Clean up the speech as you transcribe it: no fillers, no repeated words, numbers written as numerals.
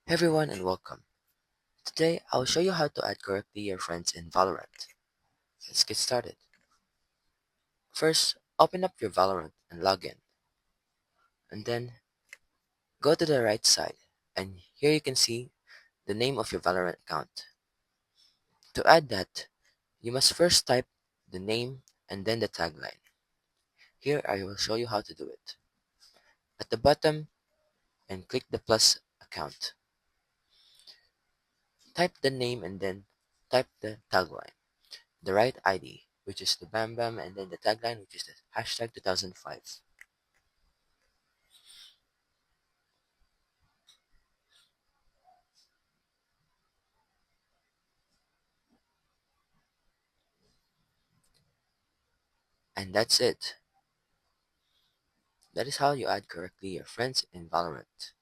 Hey everyone and welcome. Today I'll show you how to add correctly your friends in Valorant. Let's get started. First, open up your Valorant and log in. And then go to the right side and here you can see the name of your Valorant account. To add that, you must first type the name and then the tagline. Here I will show you how to do it. At the bottom and click the plus account. Type the name and then type the tagline. The right ID, which is the Bam Bam, and then the tagline, which is the hashtag 2005. And that's it. That is how you add correctly your friends in Valorant.